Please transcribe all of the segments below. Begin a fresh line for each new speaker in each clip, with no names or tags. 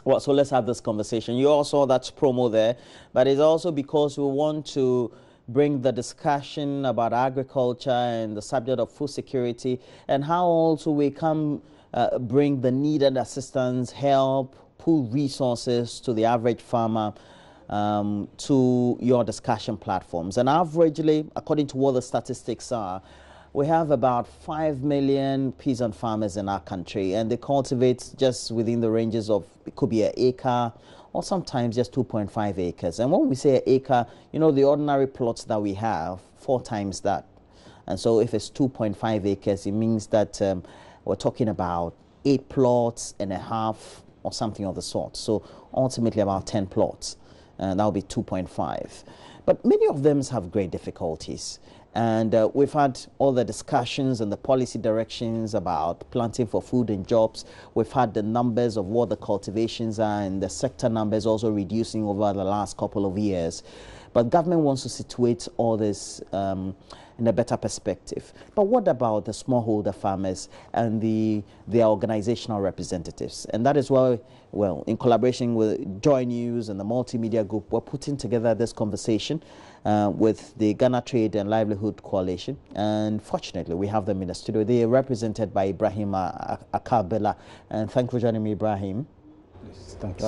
Well, so let's have this conversation. You all saw that promo there, but it's also because we want to bring the discussion about agriculture and the subject of food security and how also we can bring the needed assistance, help, pool resources to the average farmer to your discussion platforms. And averagely, according to what the statistics are, we have about 5 million peasant farmers in our country, and they cultivate just within the ranges of, it could be an acre or sometimes just 2.5 acres. And when we say an acre, you know, the ordinary plots that we have, 4 times that. And so if it's 2.5 acres, it means that we're talking about 8 plots and a half or something of the sort. So ultimately about 10 plots, and that'll be 2.5. But many of them have great difficulties. And we've had all the discussions and the policy directions about planting for food and jobs. We've had the numbers of what the cultivations are and the sector numbers also reducing over the last couple of years. But government wants to situate all this in a better perspective. But what about the smallholder farmers and their organizational representatives? And that is why, well, in collaboration with JoyNews and the Multimedia Group, we're putting together this conversation with the Ghana Trade and Livelihood Coalition. And fortunately, we have them in the studio. They are represented by Ibrahim Akabela. And thank you for joining me, Ibrahim.
Thanks.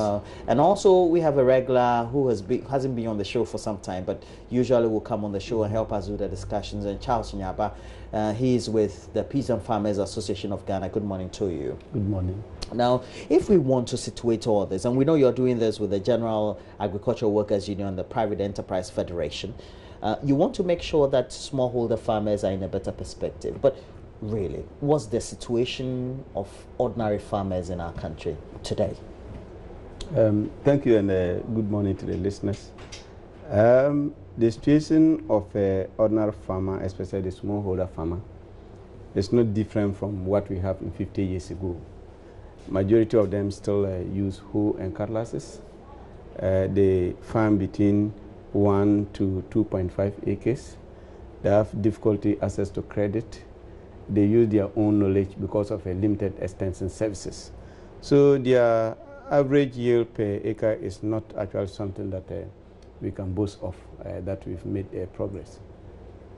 And also we have a regular who hasn't been on the show for some time, but usually will come on the show and help us with the discussions. And Charles Nyaba, he is with the Peasant Farmers Association of Ghana. Good morning to you.
Good morning.
Now, if we want to situate all this, and we know you're doing this with the General Agricultural Workers Union and the Private Enterprise Federation, you want to make sure that smallholder farmers are in a better perspective. But really, what's the situation of ordinary farmers in our country today?
Thank you, and good morning to the listeners. The situation of ordinary farmer, especially the smallholder farmer, is not different from what we have in 50 years ago. Majority of them still use hoe and cutlasses. They farm between 1 to 2.5 acres. They have difficulty access to credit. They use their own knowledge because of a limited extension services. So their average yield per acre is not actually something that we can boast of, that we've made progress.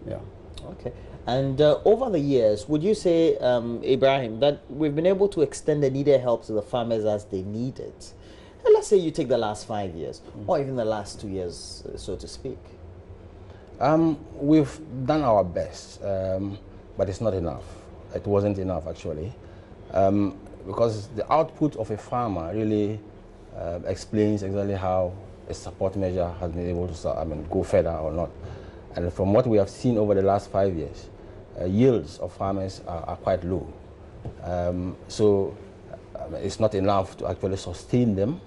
Yeah.
Okay. And over the years, would you say, Ibrahim, that we've been able to extend the needed help to the farmers as they need it? And let's say you take the last 5 years, or even the last 2 years, so to speak.
We've done our best, but it's not enough. It wasn't enough, actually. Because the output of a farmer really explains exactly how a support measure has been able to go further or not. And from what we have seen over the last 5 years, yields of farmers are quite low. So it's not enough to actually sustain them,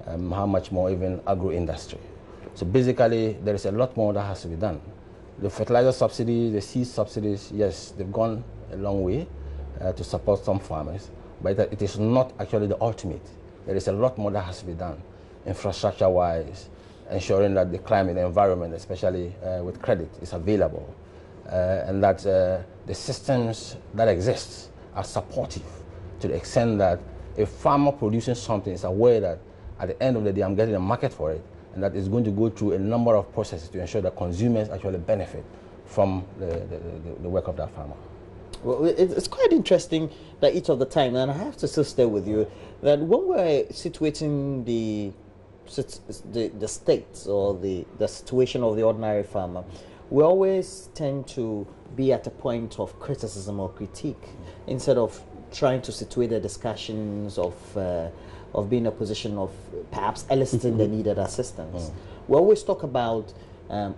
how much more even agro-industry. So basically, there is a lot more that has to be done. The fertilizer subsidies, the seed subsidies, yes, they've gone a long way to support some farmers. But it is not actually the ultimate. There is a lot more that has to be done, infrastructure-wise, ensuring that the climate, the environment, especially with credit, is available, and that the systems that exist are supportive to the extent that a farmer producing something is aware that at the end of the day, I'm getting a market for it, and that is going to go through a number of processes to ensure that consumers actually benefit from the work of that farmer.
Well, it's quite interesting that each of the time, and I have to still stay with you, that when we're situating the states or the situation of the ordinary farmer, we always tend to be at a point of criticism or critique instead of trying to situate the discussions of being in a position of perhaps eliciting the needed assistance. We always talk about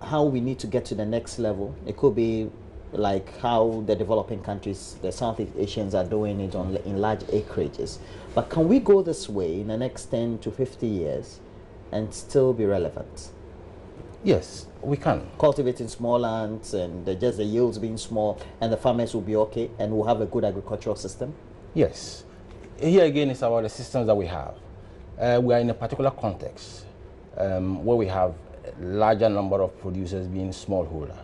how we need to get to the next level. It could be like how the developing countries, the Southeast Asians, are doing it in large acreages. But can we go this way in the next 10 to 50 years and still be relevant?
Yes, we can.
Cultivating small lands and just the yields being small, and the farmers will be okay and we'll have a good agricultural system?
Yes. Here again, it's about the systems that we have. We are in a particular context where we have a larger number of producers being smallholder.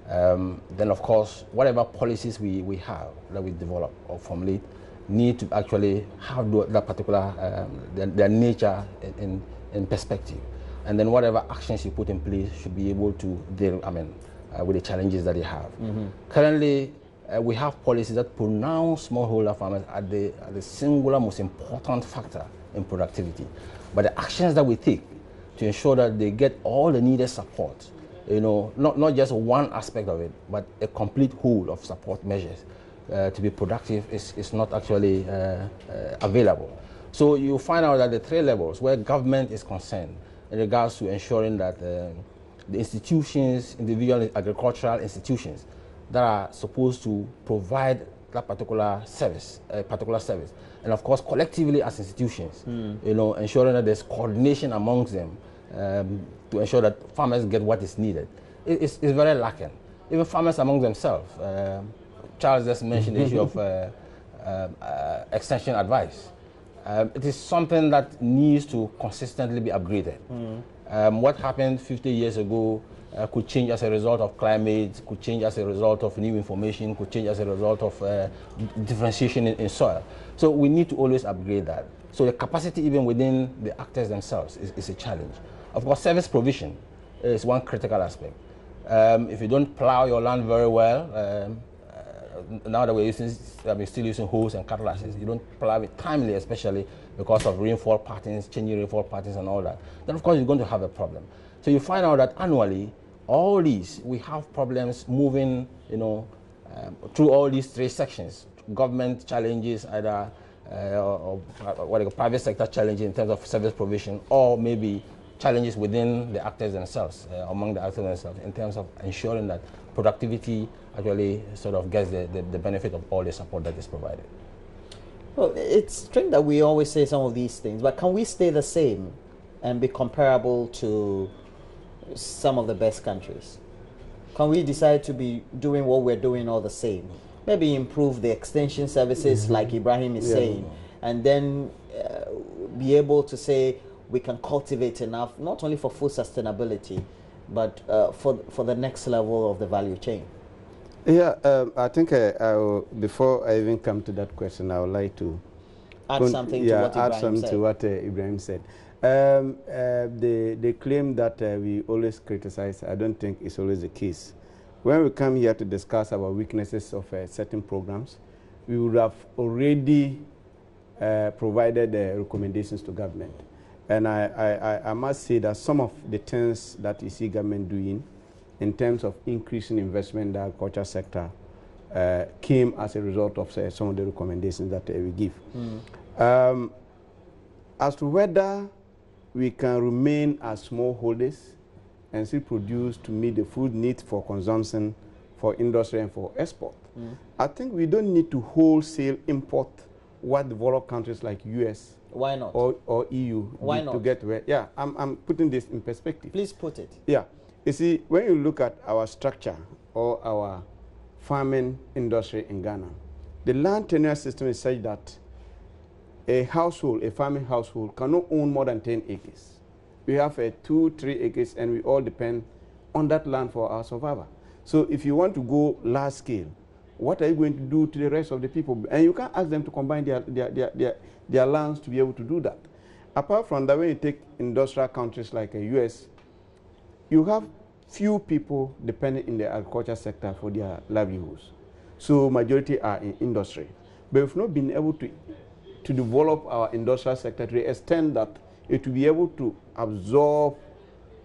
Then, of course, whatever policies we have that we develop or formulate need to actually have that particular, their nature in perspective. And then whatever actions you put in place should be able to deal, with the challenges that they have. Currently, we have policies that pronounce smallholder farmers as the singular most important factor in productivity. But the actions that we take to ensure that they get all the needed support, not just one aspect of it, but a complete whole of support measures to be productive is not actually available. So you find out that the 3 levels where government is concerned in regards to ensuring that the institutions, individual agricultural institutions that are supposed to provide that particular service, and of course collectively as institutions, ensuring that there's coordination amongst them to ensure that farmers get what is needed. It's very lacking. Even farmers among themselves. Charles just mentioned the issue of extension advice. It is something that needs to consistently be upgraded. What happened 50 years ago could change as a result of climate, could change as a result of new information, could change as a result of differentiation in soil. So we need to always upgrade that. So the capacity even within the actors themselves is a challenge. Of course, service provision is one critical aspect. If you don't plow your land very well, now that we're still using hoes and cutlasses, you don't plow it timely, especially because of rainfall patterns, changing rainfall patterns and all that, then of course you're going to have a problem. So you find out that annually, all these, we have problems moving, through all these 3 sections. Government challenges, either or private sector challenges in terms of service provision, or maybe challenges within the actors themselves, among the actors themselves, in terms of ensuring that productivity actually sort of gets the benefit of all the support that is provided.
Well, it's strange that we always say some of these things, but can we stay the same and be comparable to some of the best countries? Can we decide to be doing what we're doing all the same? Maybe improve the extension services like Ibrahim is saying, and then be able to say we can cultivate enough, not only for food sustainability, but for the next level of the value chain.
Yeah, I think before I even come to that question, I would like to
add something to what
Ibrahim said. The claim that we always criticize, I don't think it's always the case. When we come here to discuss about weaknesses of certain programs, we would have already provided recommendations to government. And I must say that some of the things that you see government doing in terms of increasing investment in the agriculture sector came as a result of some of the recommendations that we give. As to whether we can remain as smallholders and still produce to meet the food needs for consumption, for industry and for export, I think we don't need to wholesale import what developed countries like US
Why not?
or EU
Why not?
to get where. Yeah, I'm putting this in perspective.
Please put it.
Yeah. You see, when you look at our structure or our farming industry in Ghana, the land tenure system is such that a household, a farming household, cannot own more than 10 acres. We have 2-3 acres, and we all depend on that land for our survival. So if you want to go large scale, what are you going to do to the rest of the people? And you can't ask them to combine their lands to be able to do that. Apart from that, when you take industrial countries like the US, you have few people dependent in the agriculture sector for their livelihoods. So majority are in industry. But we've not been able to develop our industrial sector to the extent that it will be able to absorb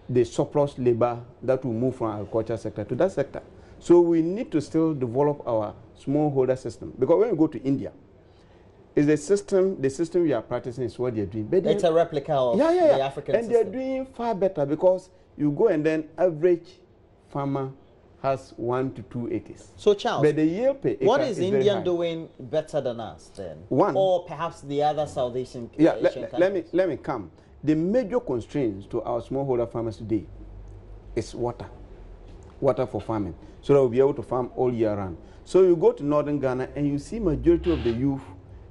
the surplus labor that will move from agriculture sector to that sector. So we need to still develop our smallholder system. Because when you go to India, is the system we are practicing is what they're doing. But
it's a replica of the African system.
And they're doing far better because you go and then average farmer has 1 to 2 acres.
So Charles,
but the yield per acre
what is India doing better than us then?
One,
or perhaps the other South Asian
countries? Let me come. The major constraints to our smallholder farmers today is water for farming, so that we'll be able to farm all year round. So you go to northern Ghana and you see majority of the youth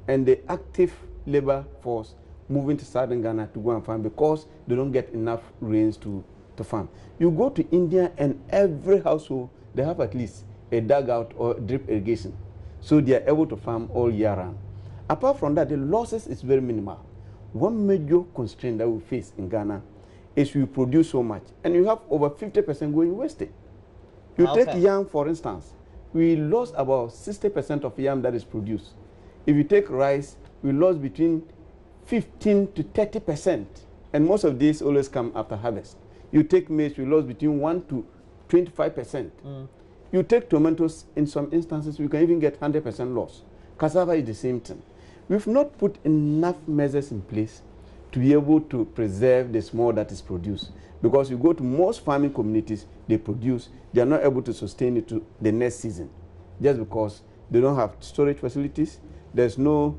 and the active labor force moving to southern Ghana to go and farm because they don't get enough rains to farm. You go to India and every household, they have at least a dugout or drip irrigation. So they are able to farm all year round. Apart from that, the losses is very minimal. One major constraint that we face in Ghana is we produce so much, and you have over 50% going wasted. You take yam, for instance, we lost about 60% of yam that is produced. If you take rice, we lost between 15 to 30%, and most of these always come after harvest. You take maize, we lost between 1 to 25%. You take tomatoes, in some instances, we can even get 100% loss. Cassava is the same thing. We've not put enough measures in place to be able to preserve the small that is produced. Because you go to most farming communities, they produce, they are not able to sustain it to the next season, just because they don't have storage facilities, there's no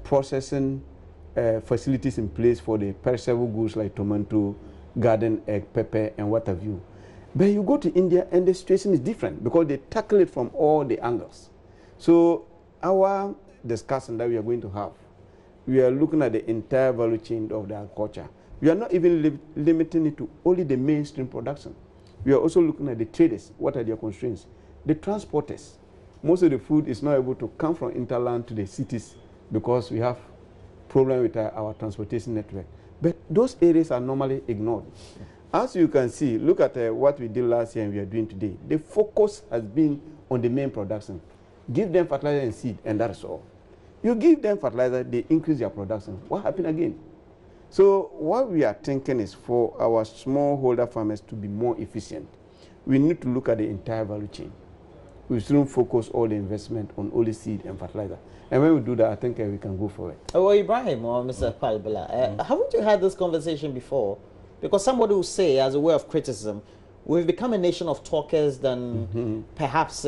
processing facilities in place for the perishable goods like tomato, garden egg, pepper, and what have you. But you go to India and the situation is different because they tackle it from all the angles. So our discussion that we are going to have, we are looking at the entire value chain of the agriculture. We are not even limiting it to only the mainstream production. We are also looking at the traders. What are their constraints? The transporters. Most of the food is not able to come from interland to the cities because we have problem with our transportation network. But those areas are normally ignored. As you can see, look at what we did last year and we are doing today. The focus has been on the main production. Give them fertilizer and seed, and that's all. You give them fertilizer, they increase their production. What happened again? So what we are thinking is for our smallholder farmers to be more efficient, we need to look at the entire value chain. We shouldn't focus all the investment on only seed and fertilizer. And when we do that, I think we can go forward.
Well, Ibrahim or Mr. Palbala, haven't you had this conversation before? Because somebody will say, as a way of criticism, we've become a nation of talkers than perhaps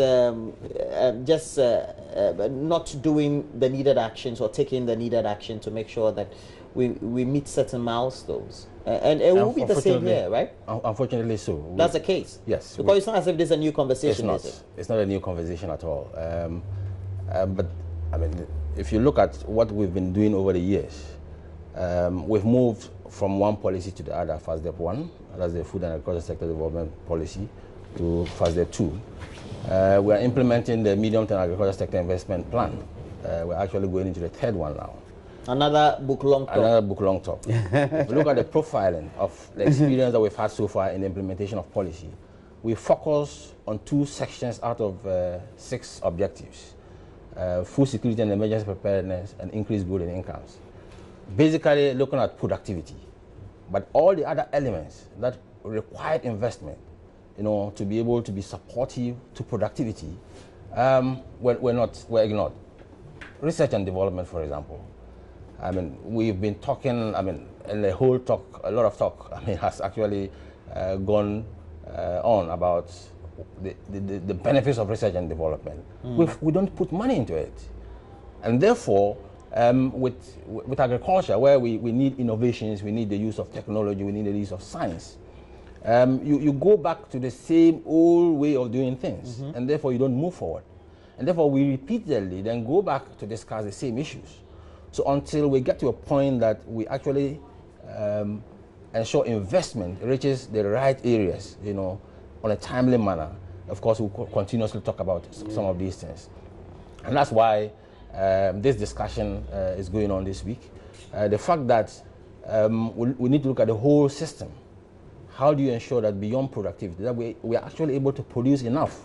just not doing the needed actions or taking the needed action to make sure that we meet certain milestones. And it will be the same here, right?
Unfortunately so.
That's the case?
Yes.
Because it's not as if there's a new conversation,
it's not.
is it?
It's not a new conversation at all. But, I mean, if you look at what we've been doing over the years, we've moved from one policy to the other. FASDEP 1, that's the Food and Agriculture Sector Development Policy, to FASDEP 2. We are implementing the Medium-Term Agriculture Sector Investment Plan. We're actually going into the third one now.
Another book long talk.
Another book long talk. If you look at the profiling of the experience that we've had so far in the implementation of policy, we focus on 2 sections out of 6 objectives. Food security and emergency preparedness and increased growth in incomes. Basically looking at productivity. But all the other elements that require investment, you know, to be able to be supportive to productivity, were ignored. Research and development, for example. I mean, we've been talking, I mean, and the whole talk, a lot of talk, I mean, has actually gone on about the benefits of research and development. We don't put money into it. And therefore, with agriculture, where we need innovations, we need the use of technology, we need the use of science, you go back to the same old way of doing things, and therefore you don't move forward. And therefore we repeatedly then go back to discuss the same issues. So until we get to a point that we actually ensure investment reaches the right areas, you know, on a timely manner, of course we'll continuously talk about some of these things. And that's why this discussion is going on this week. The fact that we need to look at the whole system. How do you ensure that beyond productivity, that we are actually able to produce enough,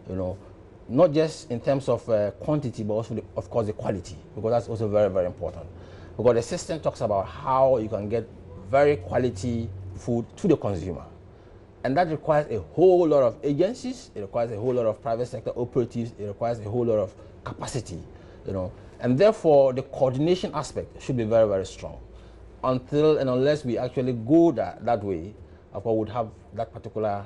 you know, not just in terms of quantity, but also, of course, the quality, because that's also very, very important. Because the system talks about how you can get very quality food to the consumer. And that requires a whole lot of agencies, it requires a whole lot of private sector operatives, it requires a whole lot of capacity, you know. And therefore, the coordination aspect should be very, very strong. Until and unless we actually go that way, of course, we would have that particular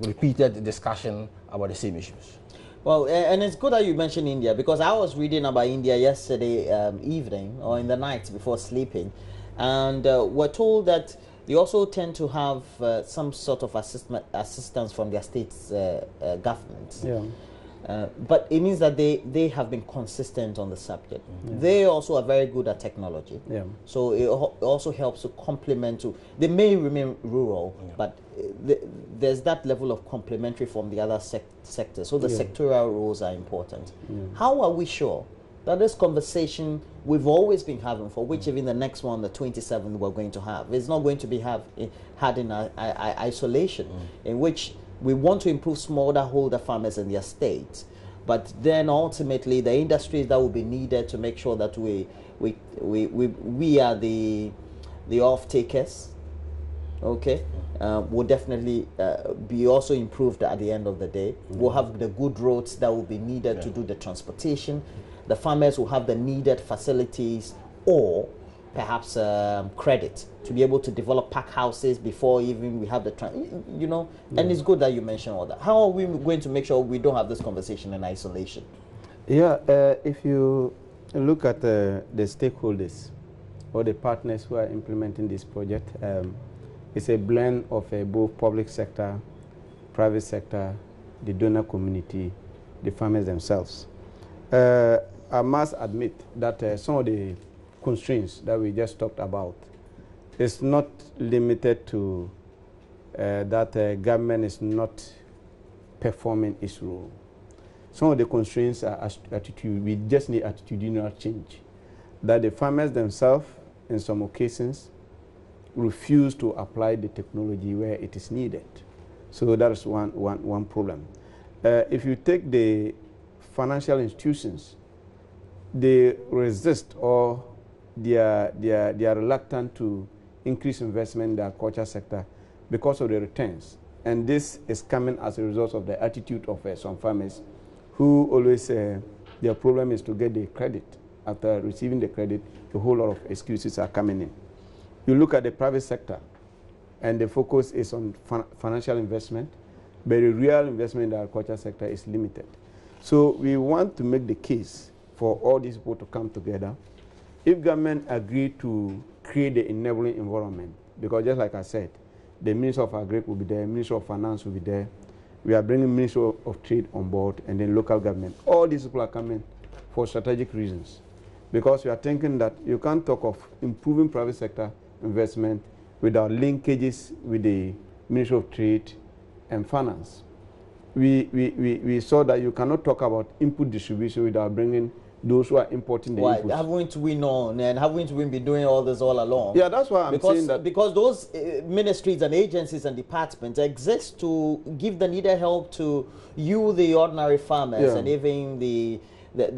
repeated discussion about the same issues.
Well, and it's good that you mentioned India, because I was reading about India yesterday evening or in the night before sleeping, and we're told that they also tend to have some sort of assistance from their state's governments.
Yeah.
But it means that they have been consistent on the subject. Yeah. They also are very good at technology. Yeah. So it also helps to complement to, they may remain rural, but there's that level of complementary from the other sectors. So the sectoral roles are important. How are we sure that this conversation we've always been having, for which even the next one, the 27th, we're going to have, it's not going to be had in isolation, in which we want to improve smallholder farmers in their states, but then ultimately the industries that will be needed to make sure that we are the off-takers, okay, will definitely be also improved at the end of the day. We'll have the good roads that will be needed to do the transportation. The farmers will have the needed facilities, or perhaps credit to be able to develop pack houses before even we have the, and it's good that you mentioned all that. How are we going to make sure we don't have this conversation in isolation?
Yeah, if you look at the stakeholders or the partners who are implementing this project, it's a blend of both public sector, private sector, the donor community, the farmers themselves. I must admit that some of the constraints that we just talked about is not limited to that government is not performing its role. Some of the constraints are attitude. We just need attitudinal change. That the farmers themselves, in some occasions, refuse to apply the technology where it is needed. So that is one problem. If you take the financial institutions, they resist, or they are reluctant to increase investment in the agriculture sector because of the returns. And this is coming as a result of the attitude of some farmers who always, their problem is to get the credit. After receiving the credit, a whole lot of excuses are coming in. You look at the private sector, and the focus is on financial investment, but the real investment in the agriculture sector is limited. So we want to make the case for all these people to come together. If government agree to create the enabling environment, because just like I said, the Minister of Agri will be there, Minister of Finance will be there, we are bringing Minister of Trade on board, and then local government. All these people are coming for strategic reasons, because we are thinking that you can't talk of improving private sector investment without linkages with the Ministry of Trade and Finance. We saw that you cannot talk about input distribution without bringing those who are importing the inputs.
Haven't we known, and haven't we been doing all this all along?
Yeah, that's why I'm saying that.
Because those ministries and agencies and departments exist to give the needed help to you, the ordinary farmers, and even the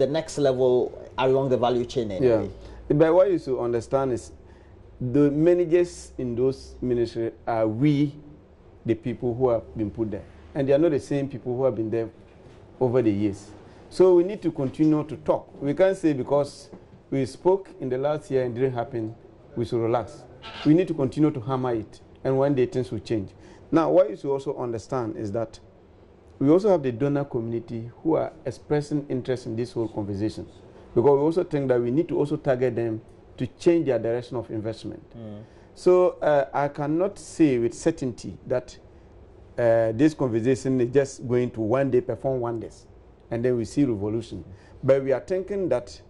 next level along the value chain anyway.
Yeah. But what you should understand is the managers in those ministries are we, the people who have been put there. And they are not the same people who have been there over the years. So we need to continue to talk. We can't say because we spoke in the last year and it didn't happen, we should relax. We need to continue to hammer it, and one day things will change. Now, what you should also understand is that we also have the donor community who are expressing interest in this whole conversation, because we also think that we need to also target them to change their direction of investment. So I cannot say with certainty that this conversation is just going to one day perform wonders, and then we see revolution. But we are thinking that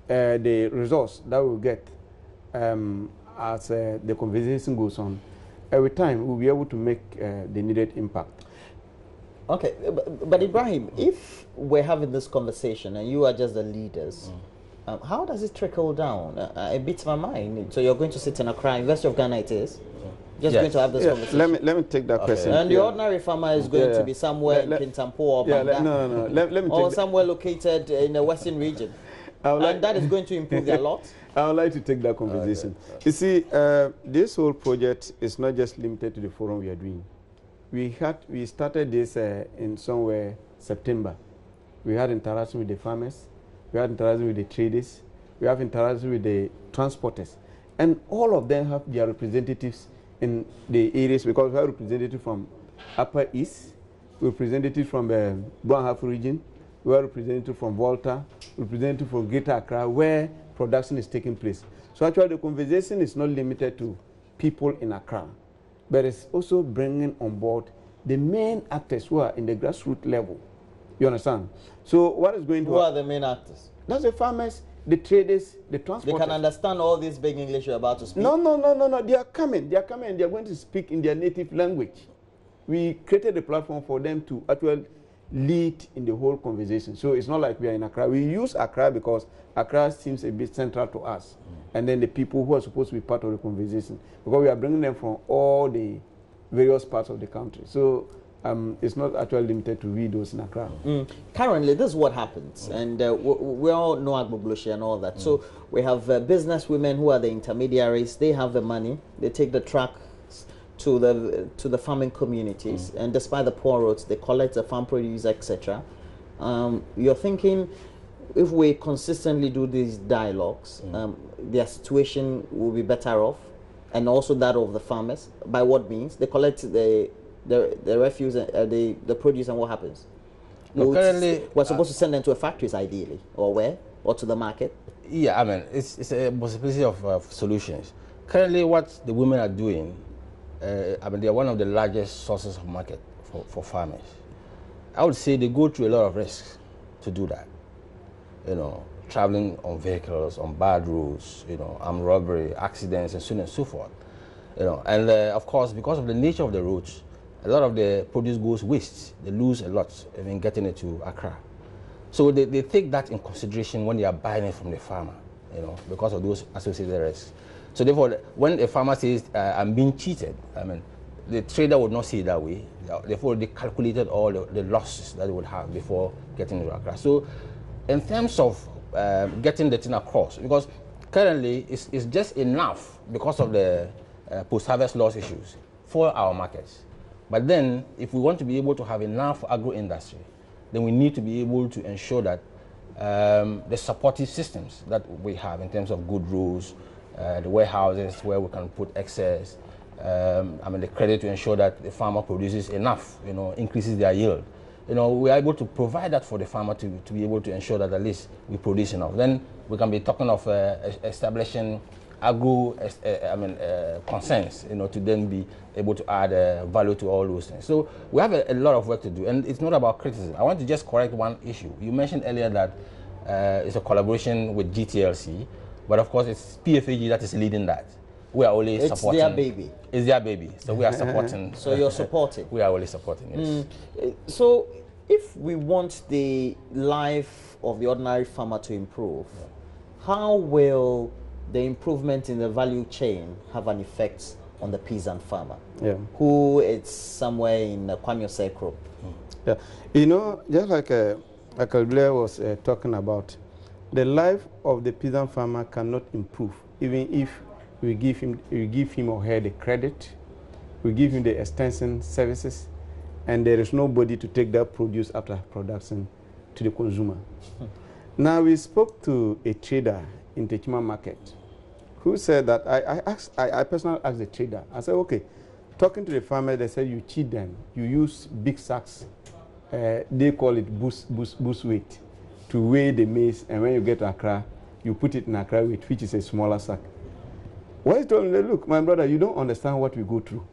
the results that we'll get as the conversation goes on, every time we'll be able to make the needed impact.
Okay, but Ibrahim, if we're having this conversation and you are just the leaders, how does it trickle down? It beats my mind. So you're going to sit in Accra, University of Ghana it is? Just going to have this conversation.
Let me take that question.
And the ordinary farmer is going to be somewhere in Kintampo or Banda,
no. Let me
or somewhere located in the western region. And that is going to improve their lot?
I would like to take that conversation. You see, this whole project is not just limited to the forum we are doing. We started this in somewhere September. We had interaction with the farmers, we had interaction with the traders, we have interaction with the transporters, and all of them have their representatives in the areas, because we have representatives from Upper East, representatives from the Brown region, we have representatives from Volta, representatives from Greater Accra, where production is taking place. So actually the conversation is not limited to people in Accra, but it's also bringing on board the main actors who are in the grassroots level. You understand? So what is going to
happen? Who are the main actors?
That's the farmers, the traders, the transporters.
They can understand all this big English you're about to speak?
No. They are coming. They are coming and they are going to speak in their native language. We created a platform for them to actually lead in the whole conversation. So it's not like we are in Accra. We use Accra because Accra seems a bit central to us. And then the people who are supposed to be part of the conversation, because we are bringing them from all the various parts of the country. So it's not actually limited to we those in Accra.
Currently, this is what happens, and we all know Agbogloshi and all that. So we have business women who are the intermediaries. They have the money. They take the trucks to the farming communities, and despite the poor roads, they collect the farm produce, etc. You're thinking, if we consistently do these dialogues, their situation will be better off, and also that of the farmers. By what means? They collect the refuse, the produce, and what happens?
No, currently,
we're supposed to send them to a factories, ideally, or where, or to the market.
Yeah, I mean, it's a possibility of solutions. Currently, what the women are doing, I mean, they are one of the largest sources of market for farmers. I would say they go through a lot of risks to do that. You know, traveling on vehicles, on bad roads, you know, armed robbery, accidents, and so on and so forth. You know, and of course, because of the nature of the roads, a lot of the produce goes waste. They lose a lot in getting it to Accra. So they take that in consideration when they are buying it from the farmer, you know, because of those associated risks. So therefore, when a farmer says, I'm being cheated, I mean, the trader would not see it that way. Therefore, they calculated all the losses that they would have before getting to Accra. So in terms of getting the thing across, because currently it's just enough because of the post-harvest loss issues for our markets. But then, if we want to be able to have enough agro-industry, then we need to be able to ensure that the supportive systems that we have in terms of good roads, the warehouses where we can put excess, I mean the credit to ensure that the farmer produces enough, you know, increases their yield. You know, we are able to provide that for the farmer to be able to ensure that at least we produce enough. Then we can be talking of establishing agro concerns, you know, to then be able to add value to all those things. So we have a lot of work to do, and it's not about criticism. I want to just correct one issue. You mentioned earlier that it's a collaboration with GTLC, but of course it's PFAG that is leading that. We are only supporting. It's their baby. It's their baby, so we are supporting.
So you're supporting.
We are only supporting, yes.
So if we want the life of the ordinary farmer to improve, how will the improvement in the value chain have an effect on the peasant farmer, who is somewhere in the Kwame group?
Yeah, you know, just like Blair was talking about, the life of the peasant farmer cannot improve even if we give him or her the credit, we give him the extension services, and there is nobody to take that produce after production to the consumer. Now, we spoke to a trader in Techima market who said that I personally asked the trader, I said, okay, talking to the farmer, they said you cheat them, you use big sacks, they call it boost weight, to weigh the maize, and when you get to Accra, you put it in Accra weight, which is a smaller sack. Well, he told me, look, my brother, you don't understand what we go through.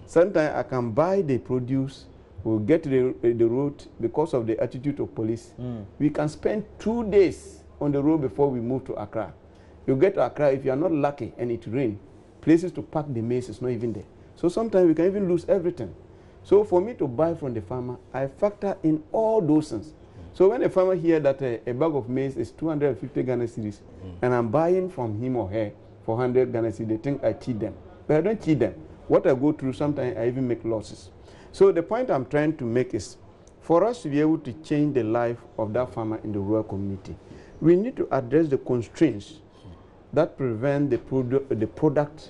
Sometimes I can buy the produce, we'll get to the road because of the attitude of police. We can spend 2 days on the road before we move to Accra. You get to Accra, if you are not lucky and it rains, places to park the maize is not even there. So sometimes we can even lose everything. So for me to buy from the farmer, I factor in all those things. So when a farmer hears that a bag of maize is 250 Ghana cedis, and I'm buying from him or her for 100 Ghana cedis, they think I cheat them. But I don't cheat them. What I go through, sometimes I even make losses. So the point I'm trying to make is, for us to be able to change the life of that farmer in the rural community, we need to address the constraints that prevent the product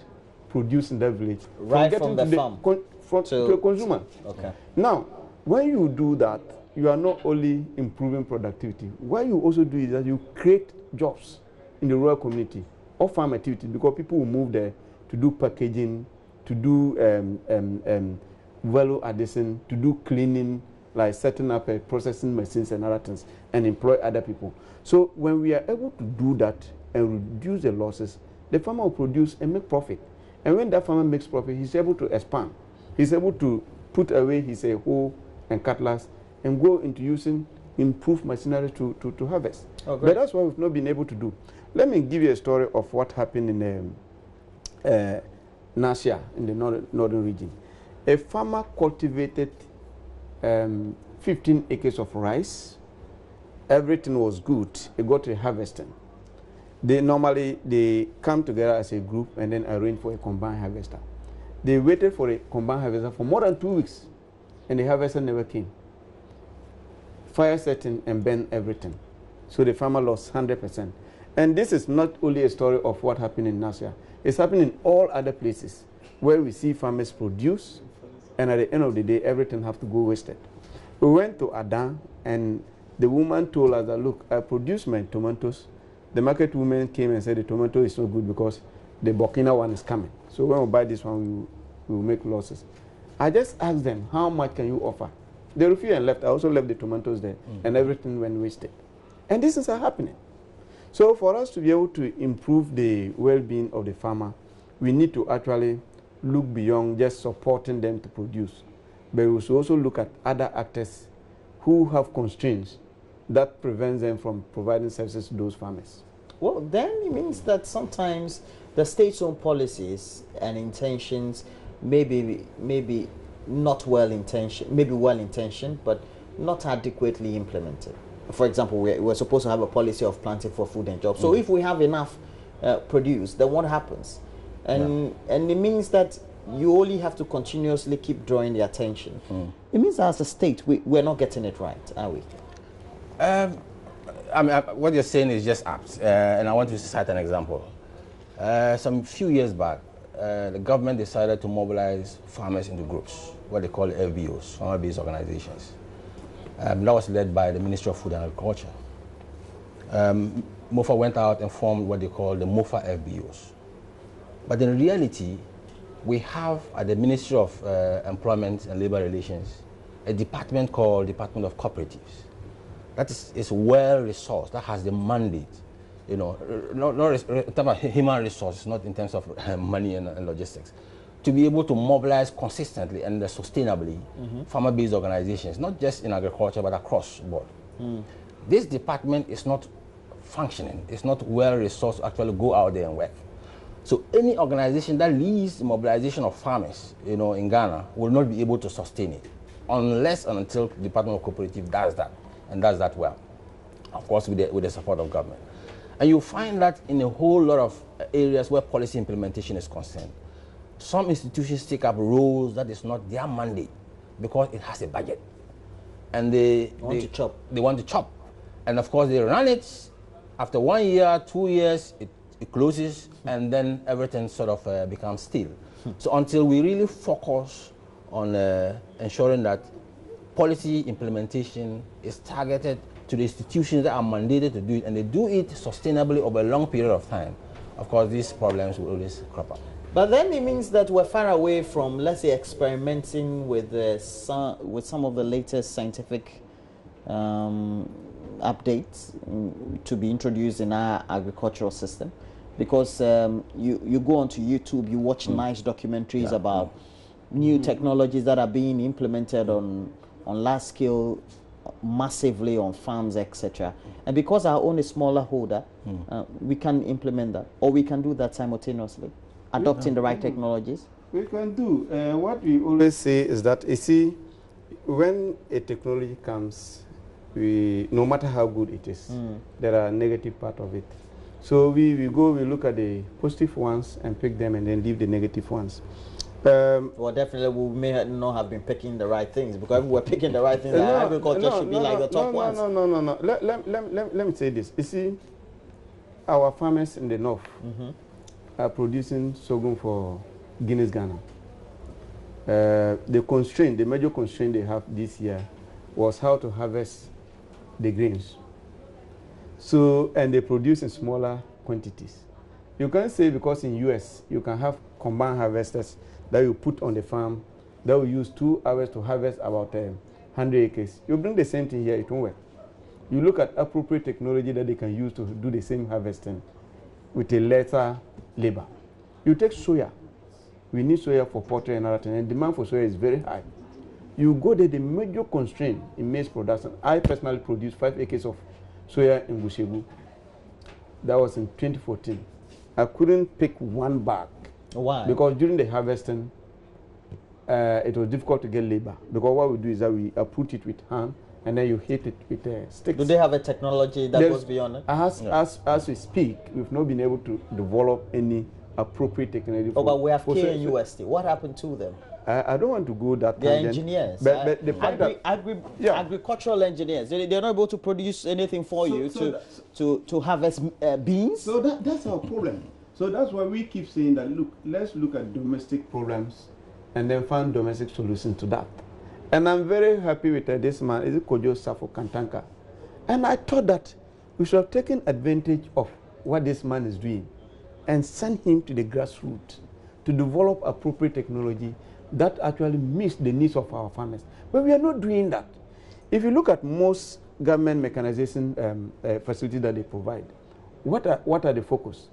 produced in that village
right from the farm
to the consumer.
Okay.
Now, when you do that, you are not only improving productivity. What you also do is that you create jobs in the rural community or farm activity, because people will move there to do packaging, to do value addition, to do cleaning, like setting up processing machines and other things, and employ other people. So when we are able to do that and reduce the losses, the farmer will produce and make profit. And when that farmer makes profit, he's able to expand. He's able to put away his hoe and cutlass and go into using improved machinery to harvest. Oh, but that's what we've not been able to do. Let me give you a story of what happened in Nasia, in the northern region. A farmer cultivated 15 acres of rice. Everything was good. It got to harvesting. They come together as a group and then arrange for a combined harvester. They waited for a combined harvester for more than 2 weeks, and the harvester never came. Fire set in and burned everything. So the farmer lost 100%. And this is not only a story of what happened in Nassau. It's happening in all other places where we see farmers produce, and at the end of the day, everything has to go wasted. We went to Adan, and the woman told us that, look, I produced my tomatoes. The market woman came and said the tomato is not good because the Burkina one is coming. So when we buy this one, we will make losses. I just asked them, how much can you offer? They refused and left. I also left the tomatoes there, and everything went wasted. And this is happening. So for us to be able to improve the well-being of the farmer, we need to actually look beyond just supporting them to produce. But we should also look at other actors who have constraints that prevents them from providing services to those farmers.
Well, then it means that sometimes the state's own policies and intentions may be not well-intentioned, maybe well-intentioned, but not adequately implemented. For example, we're supposed to have a policy of planting for food and jobs. So if we have enough produce, then what happens? And it means that you only have to continuously keep drawing the attention. It means as a state, we're not getting it right, are we?
I mean, what you're saying is just apt, and I want to cite an example. Some few years back, the government decided to mobilize farmers into groups, what they call FBOs, farmer-based organizations. That was led by the Ministry of Food and Agriculture. MOFA went out and formed what they call the MOFA FBOs. But in reality, we have at the Ministry of Employment and Labor Relations a department called Department of Cooperatives. That is well-resourced, that has the mandate, you know, not in terms of human resources, not in terms of money and logistics, to be able to mobilize consistently and sustainably farmer-based organizations, not just in agriculture, but across the board. This department is not functioning, it's not well-resourced to actually go out there and work. So any organization that leads the mobilization of farmers, you know, in Ghana will not be able to sustain it unless and until the Department of Cooperative does that, and does that well, of course with the support of government. And you find that in a whole lot of areas where policy implementation is concerned, some institutions take up roles that is not their mandate because it has a budget. And they want to chop. And of course they run it. After 1 year, 2 years, it closes, and then everything sort of becomes still. So until we really focus on ensuring that policy implementation is targeted to the institutions that are mandated to do it, and they do it sustainably over a long period of time, of course these problems will always crop up.
But then it means that we're far away from, let's say, experimenting with some of the latest scientific updates to be introduced in our agricultural system. Because you go onto YouTube, you watch nice documentaries about new technologies that are being implemented on large scale, massively on farms, etc. And because our own is smaller holder, we can implement that, or we can do that simultaneously, adopting the right technologies.
We can do. What we always say is that, you see, when a technology comes, no matter how good it is, there are negative part of it. So we look at the positive ones and pick them, and then leave the negative ones.
Well, definitely we may not have been picking the right things, because if we're picking the right things, agriculture should be like the top ones.
No. Let me say this. You see, our farmers in the north are producing sorghum for Guinness Ghana. The major constraint they have this year was how to harvest the grains. So, and they produce in smaller quantities. You can't say because in US you can have combined harvesters that you put on the farm that will use 2 hours to harvest about 100 acres. You bring the same thing here, it won't work. You look at appropriate technology that they can use to do the same harvesting with a lesser labor. You take soya. We need soya for poultry and other things, and demand for soya is very high. You go there, the major constraint in maize production. I personally produced 5 acres of soya in Bushegu. That was in 2014. I couldn't pick one bag.
Why?
Because during the harvesting, it was difficult to get labor, because what we do is that we uproot it with hand and then you hit it with sticks.
Do they have a technology that goes beyond it?
As we speak, we've not been able to develop any appropriate technology.
Oh, but we have KNUST. What happened to them?
I don't want to go that
They're
tangent,
engineers.
but the fact
agricultural engineers. They're not able to produce anything for you to harvest beans.
So that's our problem. So that's why we keep saying that, look, let's look at domestic problems and then find domestic solutions to that. And I'm very happy with this man, is it Kojo Safo Kantanka. And I thought that we should have taken advantage of what this man is doing and send him to the grassroots to develop appropriate technology that actually meets the needs of our farmers. But we are not doing that. If you look at most government mechanization facilities that they provide, what are the focus?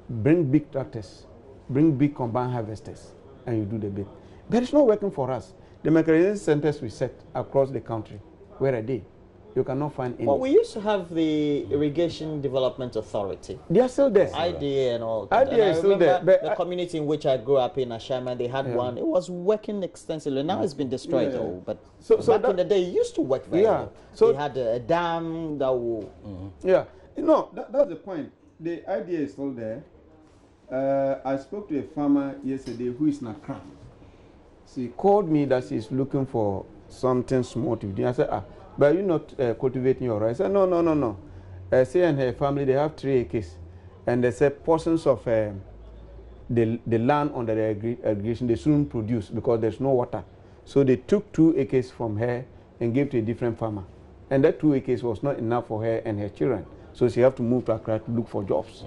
Bring big tractors, bring big combine harvesters, and you do the bit. But it's not working for us. The mechanization centers we set across the country, where are they? You cannot find any.
Well, we used to have the Irrigation Development Authority.
They are still there.
IDA and all.
IDA is still there. But
the community in which I grew up in, Ashama, they had one. It was working extensively. Now it's been destroyed, though. But back in the day, it used to work very well. So they had a dam that will...
Yeah. No, that's the point. The idea is still there. I spoke to a farmer yesterday who is in Accra. She called me that she's looking for something small to do. I said, but you're not cultivating your rice. I said, no. She and her family, they have 3 acres. And they said portions of the land under the irrigation, they shouldn't produce because there's no water. So they took 2 acres from her and gave to a different farmer. And that 2 acres was not enough for her and her children. So she have to move to Accra to look for jobs.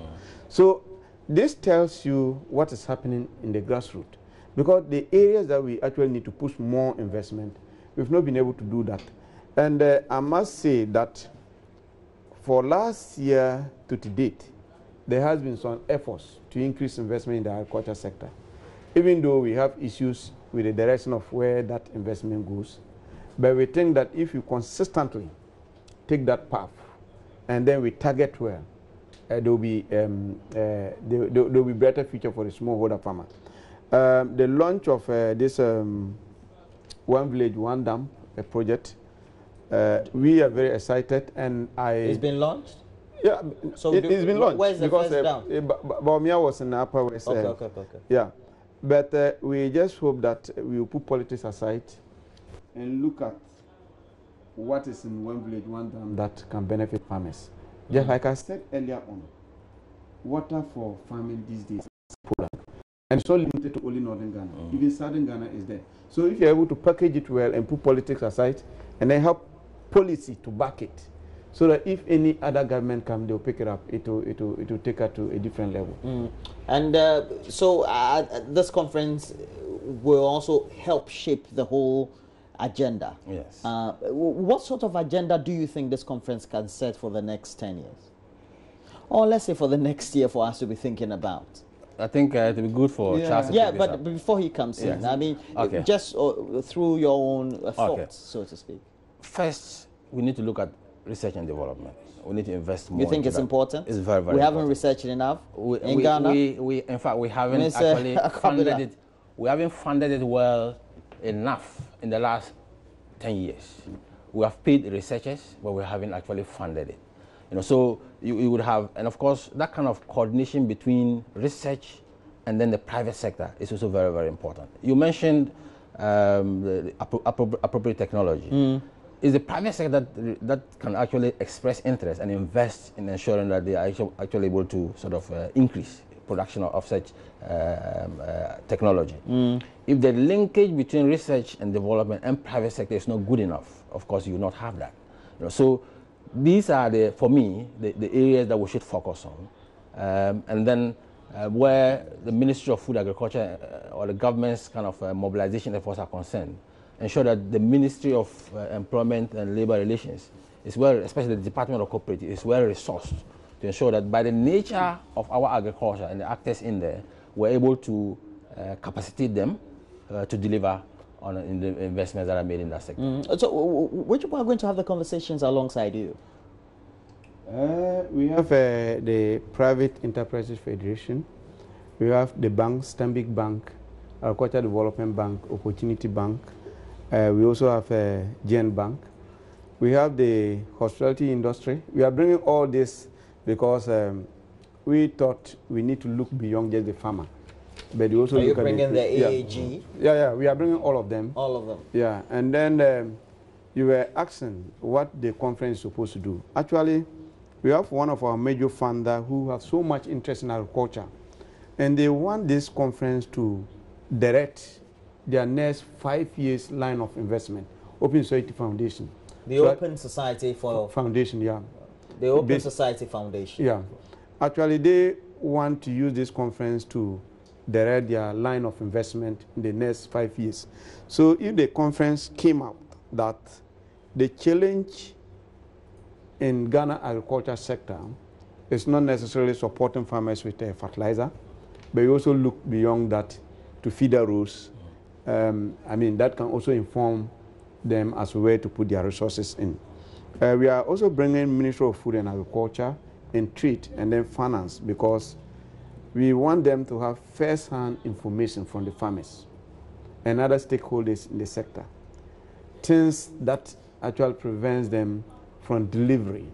So this tells you what is happening in the grassroots. Because the areas that we actually need to push more investment, we've not been able to do that. And I must say that for last year to date, there has been some efforts to increase investment in the agriculture sector. Even though we have issues with the direction of where that investment goes. But we think that if you consistently take that path and then we target well, there will be better future for the smallholder farmer. The launch of this One Village, One Dam project, we are very excited, and
It's been launched?
Yeah, so it's been launched.
Where's the
because
first dam?
Bawumia was in the Upper West.
Okay.
Yeah, but we just hope that we will put politics aside and look at what is in One Village, One Dam that can benefit farmers. Just like I said earlier on, water for farming these days is a product. And it's not limited to only Northern Ghana. Even Southern Ghana is there. So if you're able to package it well and put politics aside and then help policy to back it, so that if any other government comes, they'll pick it up, it will take it to a different level.
And so this conference will also help shape the whole agenda.
Yes.
What sort of agenda do you think this conference can set for the next 10 years? Or let's say for the next year for us to be thinking about?
I think it will be good for Charles to
but up. Before he comes in, I mean, just through your own thoughts, so to speak.
First, we need to look at research and development. We need to invest more.
You think it's important?
It's very, very important.
We haven't researched enough in Ghana?
In fact, we haven't actually funded it. We haven't funded it well enough in the last 10 years. We have paid researchers, but we haven't actually funded it. So you would have, and of course, that kind of coordination between research and then the private sector is also very, very important. You mentioned the appropriate technology. It's the private sector that can actually express interest and invest in ensuring that they are actually able to sort of increase production of such technology. If the linkage between research and development and private sector is not good enough, of course you will not have that. So these are, for me, the areas that we should focus on. And then where the Ministry of Food, Agriculture or the government's kind of mobilization efforts are concerned, ensure that the Ministry of Employment and Labor Relations is well, especially the Department of Cooperative, is well resourced to ensure that by the nature of our agriculture and the actors in there, we're able to capacitate them to deliver on in the investments that are made in that sector.
So which people are going to have the conversations alongside you?
We have the Private Enterprises Federation. We have the bank, Stanbic Bank, Agriculture Development Bank, Opportunity Bank. We also have a Gen Bank. We have the hospitality industry. We are bringing all this because we thought we need to look beyond just the farmer. But we also
are you bringing the AAG?
Yeah, we are bringing all of them.
All of them.
Yeah, and then you were asking what the conference is supposed to do. Actually, we have one of our major funders who have so much interest in agriculture, and they want this conference to direct their next 5 years line of investment, Open Society Foundation.
The Open Society
Foundation, yeah.
The Open Society Foundation.
Yeah. Actually, they want to use this conference to direct their line of investment in the next 5 years. So if the conference came out that the challenge in Ghana agriculture sector is not necessarily supporting farmers with fertilizer, but you also look beyond that to feeder rows. I mean, that can also inform them as a way to put their resources in. We are also bringing Ministry of Food and Agriculture and Trade and then Finance, because we want them to have first-hand information from the farmers and other stakeholders in the sector, things that actually prevents them from delivery.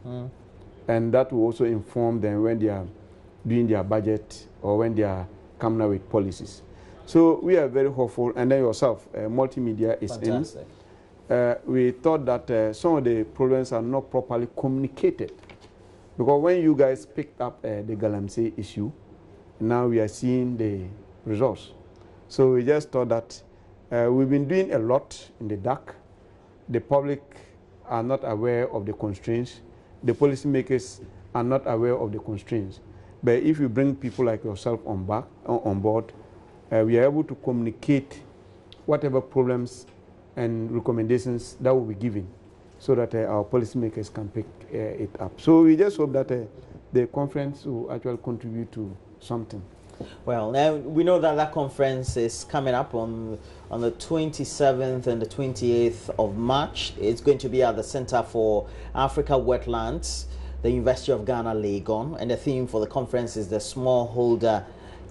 And that will also inform them when they are doing their budget or when they are coming up with policies. So we are very hopeful, and then yourself, Multimedia is
Fantastic.
in. We thought that some of the problems are not properly communicated, because when you guys picked up the Galamsey issue, now we are seeing the results. So we just thought that we've been doing a lot in the dark. The public are not aware of the constraints. The policymakers are not aware of the constraints. But if you bring people like yourself on board, we are able to communicate whatever problems and recommendations that will be given, so that our policymakers can pick it up. So we just hope that the conference will actually contribute to something.
Well, now we know that that conference is coming up on the 27th and the 28th of March. It's going to be at the Center for Africa Wetlands, the University of Ghana, Legon, and the theme for the conference is the smallholder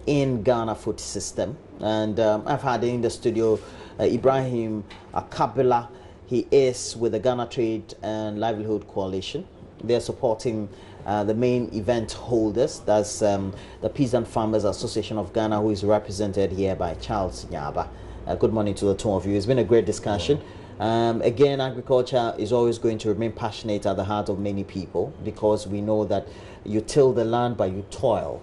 in Ghana food system. And I've had in the studio Ibrahim Akabila. He is with the Ghana Trade and Livelihood Coalition. They're supporting the main event holders. That's the Peasant Farmers Association of Ghana, who is represented here by Charles Nyaba. Good morning to the two of you. It's been a great discussion. Again, agriculture is always going to remain passionate at the heart of many people, because we know that you till the land but you toil.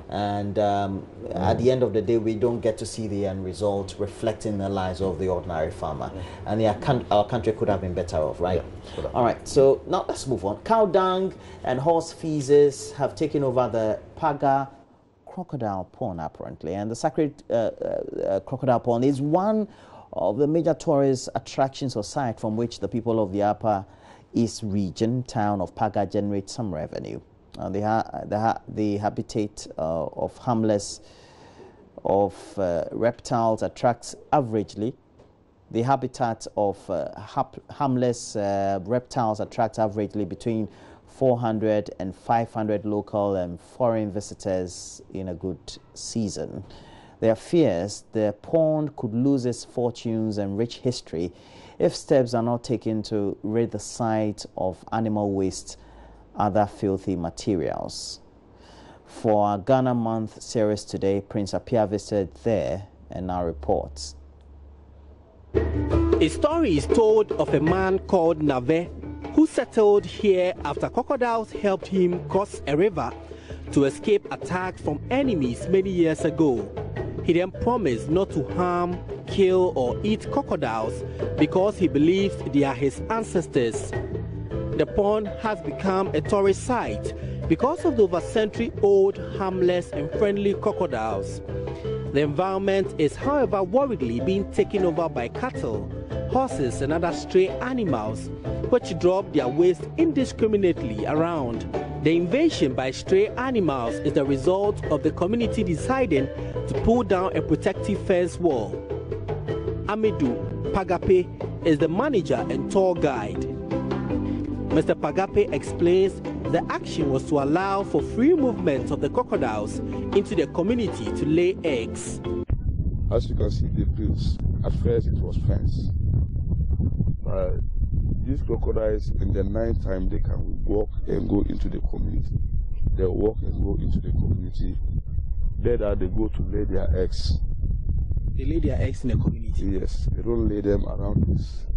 And at the end of the day, we don't get to see the end result reflecting the lives of the ordinary farmer. And our country could have been better off, right? Yeah, all right, so now let's move on. Cow dung and horse feces have taken over the Paga crocodile pond, apparently. And the sacred crocodile pond is one of the major tourist attractions or site from which the people of the Upper East region town of Paga generate some revenue. The habitat of harmless reptiles attracts averagely. The habitat of harmless reptiles attracts averagely between 400 and 500 local and foreign visitors in a good season. There are fears the pond could lose its fortunes and rich history if steps are not taken to rid the site of animal waste, other filthy materials. For our Ghana Month series today, Prince Appiah visited there and now reports.
A story is told of a man called Nave who settled here after crocodiles helped him cross a river to escape attacks from enemies many years ago. He then promised not to harm, kill or eat crocodiles because he believes they are his ancestors. The pond has become a tourist site because of the over-century-old harmless and friendly crocodiles. The environment is, however, worriedly being taken over by cattle, horses and other stray animals which drop their waste indiscriminately around. The invasion by stray animals is the result of the community deciding to pull down a protective fence wall. Amidou Pagape is the manager and tour guide. Mr. Pagape explains the action was to allow for free movement of the crocodiles into the community to lay eggs.
As you can see, the place, at first it was fenced. But these crocodiles, in the night time, they can walk and go into the community. They walk and go into the community. There they go to lay their eggs.
They lay their eggs in the community?
Yes, they don't lay them around this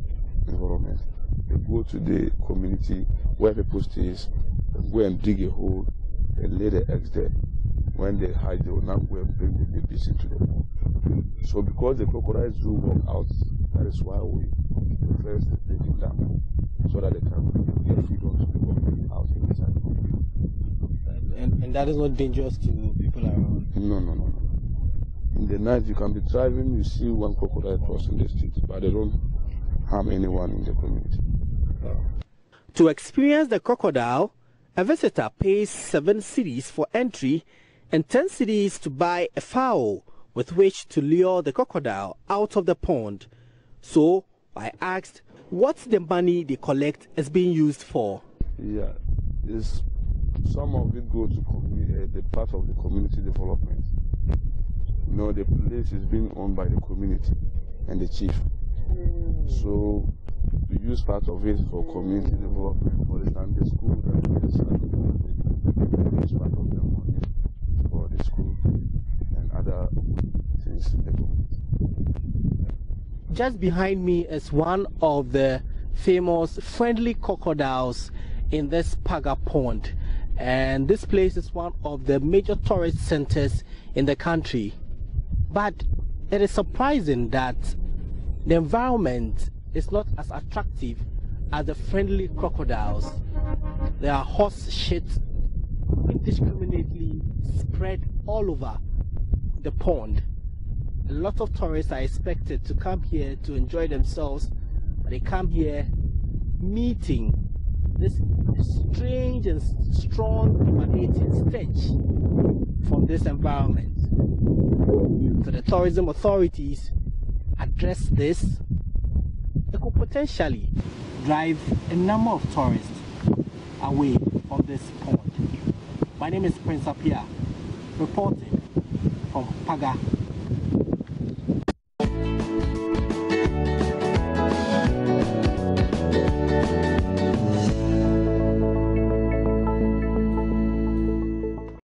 environment. They go to the community where people stay and go and dig a hole and lay the eggs there. When they hide, they will now go and bring the babies into the pond. So because the crocodiles do walk out, that is why we first take it down, so that they can get freedom to walk out inside.
And that is not dangerous to people around?
No. In the night, you can be driving, you see one crocodile crossing the street, but they don't harm anyone in the community.
To experience the crocodile, a visitor pays 7 cedis for entry and 10 cedis to buy a fowl with which to lure the crocodile out of the pond. So I asked what the money they collect is being used for.
Yeah, some of it goes to the part of the community development. You know, the place is being owned by the community and the chief. So we use part of it for community development, for the Sunday school, and for the Sunday we use part of the money for the school and other things in the community.
Just behind me is one of the famous friendly crocodiles in this Paga pond, and this place is one of the major tourist centers in the country. But it is surprising that the environment is not as attractive as the friendly crocodiles. There are horse shit indiscriminately spread all over the pond. A lot of tourists are expected to come here to enjoy themselves, but they come here meeting this strange and strong emanating stench from this environment. So the tourism authorities address this. It could potentially drive a number of tourists away from this pond. My name is Prince Apia, reporting from Paga.